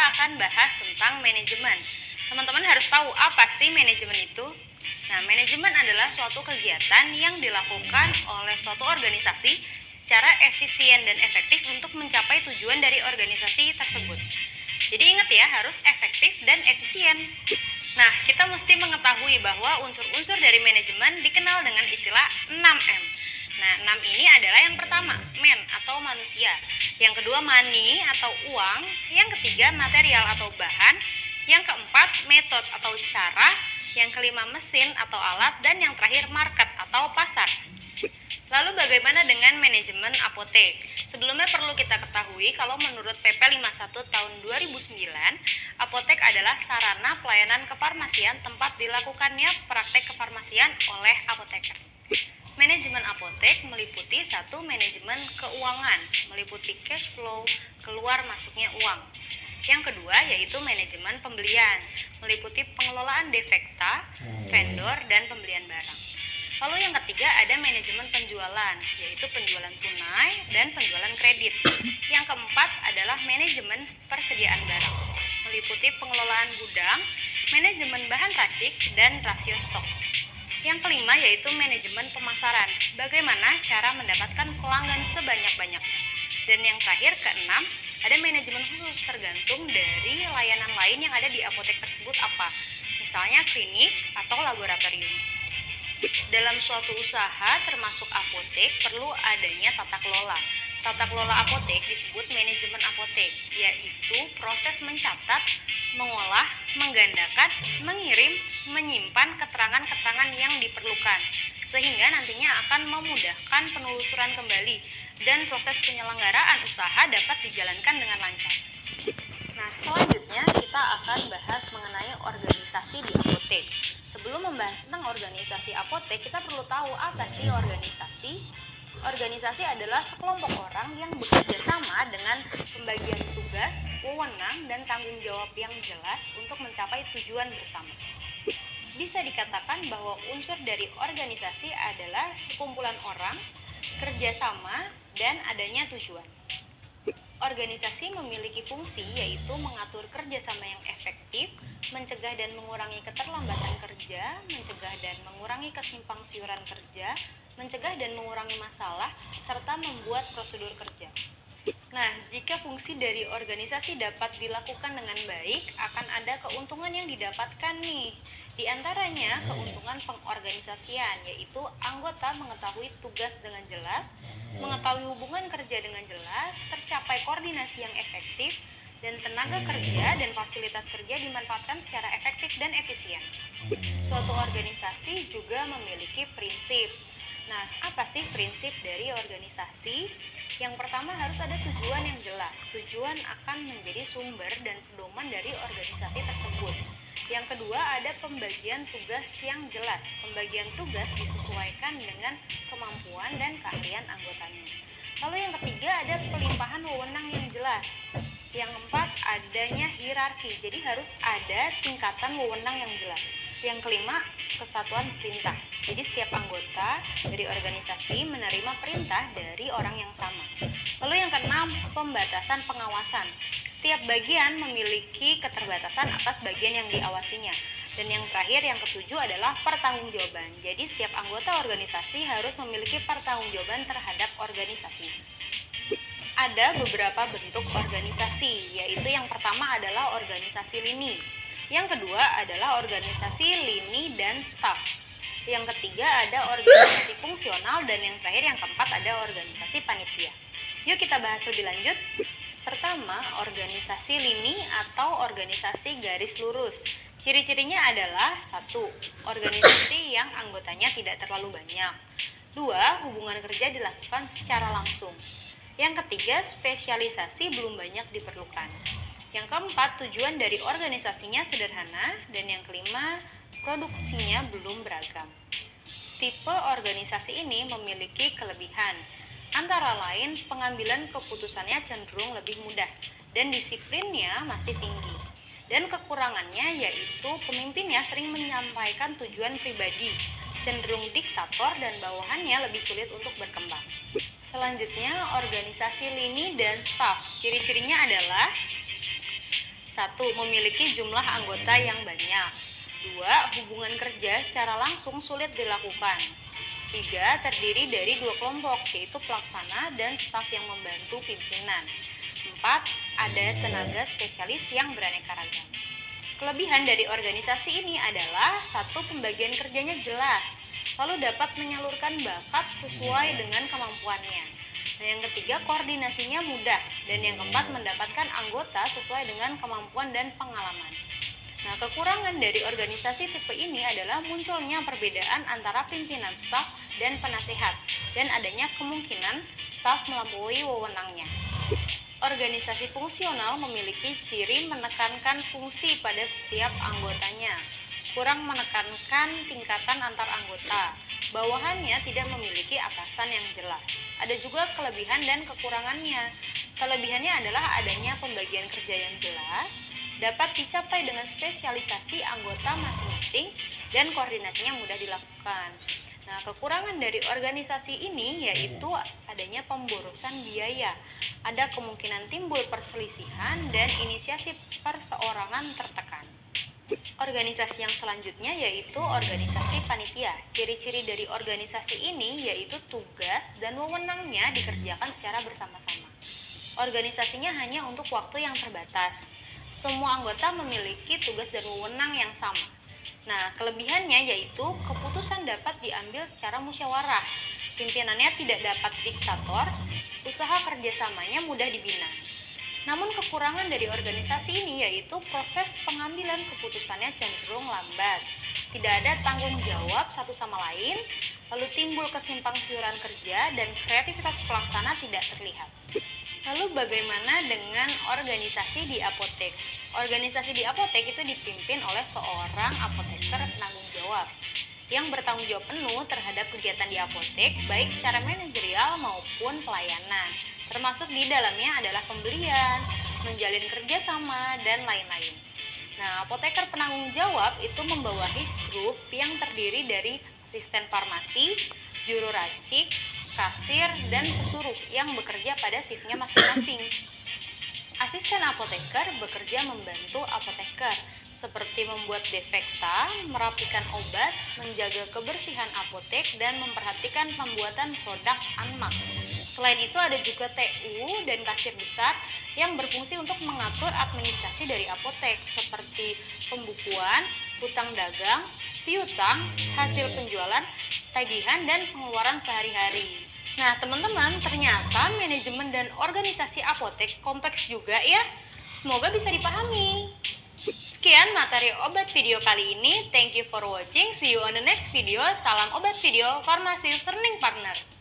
akan bahas tentang manajemen. Teman-teman harus tahu apa sih manajemen itu? Nah, manajemen adalah suatu kegiatan yang dilakukan oleh suatu organisasi secara efisien dan efektif untuk mencapai tujuan dari organisasi tersebut. Jadi ingat ya, harus efektif dan efisien. Nah, kita mesti mengetahui bahwa unsur-unsur dari manajemen dikenal dengan istilah 6M. Nah, 6 ini adalah yang pertama, man atau manusia. Yang kedua, money atau uang. Yang ketiga, material atau bahan. Yang keempat, metode atau cara. Yang kelima, mesin atau alat. Dan yang terakhir, market atau pasar. Lalu bagaimana dengan manajemen apotek? Sebelumnya perlu kita ketahui kalau menurut PP 51 tahun 2009, apotek adalah sarana pelayanan kefarmasian tempat dilakukannya praktek kefarmasian oleh apoteker. Manajemen apotek meliputi satu, manajemen keuangan, meliputi cash flow, keluar masuknya uang. Yang kedua yaitu manajemen pembelian, meliputi pengelolaan defekta, vendor, dan pembelian barang. Lalu yang ketiga ada manajemen penjualan, yaitu penjualan tunai dan penjualan kredit. Yang keempat adalah manajemen persediaan barang, meliputi pengelolaan gudang, manajemen bahan racik, dan rasio stok. Yang kelima yaitu manajemen pemasaran, bagaimana cara mendapatkan pelanggan sebanyak-banyaknya. Dan yang terakhir, keenam, ada manajemen khusus tergantung dari layanan lain yang ada di apotek tersebut apa, misalnya klinik atau laboratorium. Dalam suatu usaha termasuk apotek perlu adanya tata kelola. Tata kelola apotek disebut manajemen apotek, yaitu proses mencatat, mengolah, menggandakan, mengirim, menyimpan keterangan-keterangan yang diperlukan, sehingga nantinya akan memudahkan penelusuran kembali dan proses penyelenggaraan usaha dapat dijalankan dengan lancar. Nah, selanjutnya kita akan bahas mengenai organisasi di apotek. Sebelum membahas tentang organisasi apotek, kita perlu tahu apa sih organisasi. Organisasi adalah sekelompok orang yang bekerja sama dengan pembagian tugas, wewenang, dan tanggung jawab yang jelas untuk mencapai tujuan bersama. Bisa dikatakan bahwa unsur dari organisasi adalah sekumpulan orang, kerjasama, dan adanya tujuan. Organisasi memiliki fungsi yaitu mengatur kerjasama yang efektif, mencegah dan mengurangi keterlambatan kerja, mencegah dan mengurangi kesimpangsiuran kerja, mencegah dan mengurangi masalah, serta membuat prosedur kerja. Nah, jika fungsi dari organisasi dapat dilakukan dengan baik, akan ada keuntungan yang didapatkan nih. Di antaranya keuntungan pengorganisasian, yaitu anggota mengetahui tugas dengan jelas, mengetahui hubungan kerja dengan jelas, tercapai koordinasi yang efektif, dan tenaga kerja dan fasilitas kerja dimanfaatkan secara efektif dan efisien. Suatu organisasi juga memiliki prinsip. Nah, apa sih prinsip dari organisasi? Yang pertama harus ada tujuan yang jelas. Tujuan akan menjadi sumber dan pedoman dari organisasi tersebut. Yang kedua ada pembagian tugas yang jelas. Pembagian tugas disesuaikan dengan kemampuan dan keahlian anggotanya. Lalu yang ketiga ada pelimpahan wewenang yang jelas. Yang keempat adanya hierarki. Jadi harus ada tingkatan wewenang yang jelas. Yang kelima, kesatuan perintah. Jadi setiap anggota dari organisasi menerima perintah dari orang yang sama. Lalu yang keenam, pembatasan pengawasan. Setiap bagian memiliki keterbatasan atas bagian yang diawasinya. Dan yang terakhir, yang ketujuh adalah pertanggungjawaban. Jadi setiap anggota organisasi harus memiliki pertanggungjawaban terhadap organisasi. Ada beberapa bentuk organisasi, yaitu yang pertama adalah organisasi lini. Yang kedua adalah organisasi lini dan staf. Yang ketiga ada organisasi fungsional, dan yang terakhir yang keempat ada organisasi panitia. Yuk kita bahas lebih lanjut. Pertama, organisasi lini atau organisasi garis lurus. Ciri-cirinya adalah 1. Organisasi yang anggotanya tidak terlalu banyak. 2. Hubungan kerja dilakukan secara langsung. Yang ketiga, spesialisasi belum banyak diperlukan. Yang keempat, tujuan dari organisasinya sederhana. Dan yang kelima, produksinya belum beragam. Tipe organisasi ini memiliki kelebihan. Antara lain, pengambilan keputusannya cenderung lebih mudah dan disiplinnya masih tinggi. Dan kekurangannya yaitu pemimpinnya sering menyampaikan tujuan pribadi, cenderung diktator, dan bawahannya lebih sulit untuk berkembang. Selanjutnya, organisasi lini dan staf. Ciri-cirinya adalah 1. 1. Memiliki jumlah anggota yang banyak. 2. Hubungan kerja secara langsung sulit dilakukan. 3. Terdiri dari 2 kelompok, yaitu pelaksana dan staf yang membantu pimpinan. 4. Ada tenaga spesialis yang beraneka ragam. Kelebihan dari organisasi ini adalah 1. Pembagian kerjanya jelas, lalu dapat menyalurkan bakat sesuai dengan kemampuannya. Nah, yang ketiga, koordinasinya mudah, dan yang keempat, mendapatkan anggota sesuai dengan kemampuan dan pengalaman. Nah, kekurangan dari organisasi tipe ini adalah munculnya perbedaan antara pimpinan staf dan penasehat, dan adanya kemungkinan staf melampaui wewenangnya. Organisasi fungsional memiliki ciri menekankan fungsi pada setiap anggotanya, kurang menekankan tingkatan antar anggota, bawahannya tidak memiliki atasan yang jelas. Ada juga kelebihan dan kekurangannya. Kelebihannya adalah adanya pembagian kerja yang jelas, dapat dicapai dengan spesialisasi anggota masing-masing, dan koordinasinya mudah dilakukan. Nah, kekurangan dari organisasi ini yaitu adanya pemborosan biaya, ada kemungkinan timbul perselisihan, dan inisiasi perseorangan tertekan. Organisasi yang selanjutnya yaitu organisasi panitia. Ciri-ciri dari organisasi ini yaitu tugas dan wewenangnya dikerjakan secara bersama-sama. Organisasinya hanya untuk waktu yang terbatas. Semua anggota memiliki tugas dan wewenang yang sama. Nah, kelebihannya yaitu keputusan dapat diambil secara musyawarah, pimpinannya tidak dapat diktator, usaha kerjasamanya mudah dibina. Namun kekurangan dari organisasi ini yaitu proses pengambilan keputusannya cenderung lambat, tidak ada tanggung jawab satu sama lain, lalu timbul kesimpangsiuran kerja dan kreativitas pelaksana tidak terlihat. Lalu bagaimana dengan organisasi di apotek? Organisasi di apotek itu dipimpin oleh seorang apoteker penanggung jawab yang bertanggung jawab penuh terhadap kegiatan di apotek, baik secara manajerial maupun pelayanan. Termasuk di dalamnya adalah pembelian, menjalin kerjasama, dan lain-lain. Nah, apoteker penanggung jawab itu membawahi grup yang terdiri dari asisten farmasi, juru racik, kasir, dan pesuruh yang bekerja pada shiftnya masing-masing. Asisten apoteker bekerja membantu apoteker, seperti membuat defekta, merapikan obat, menjaga kebersihan apotek, dan memperhatikan pembuatan produk ANMAK. Selain itu ada juga TU dan kasir besar yang berfungsi untuk mengatur administrasi dari apotek, seperti pembukuan, hutang dagang, piutang, hasil penjualan, tagihan, dan pengeluaran sehari-hari. Nah, teman-teman, ternyata manajemen dan organisasi apotek kompleks juga ya. Semoga bisa dipahami. Sekian materi obat video kali ini. Thank you for watching. See you on the next video. Salam obat video, Farmasi Learning Partner.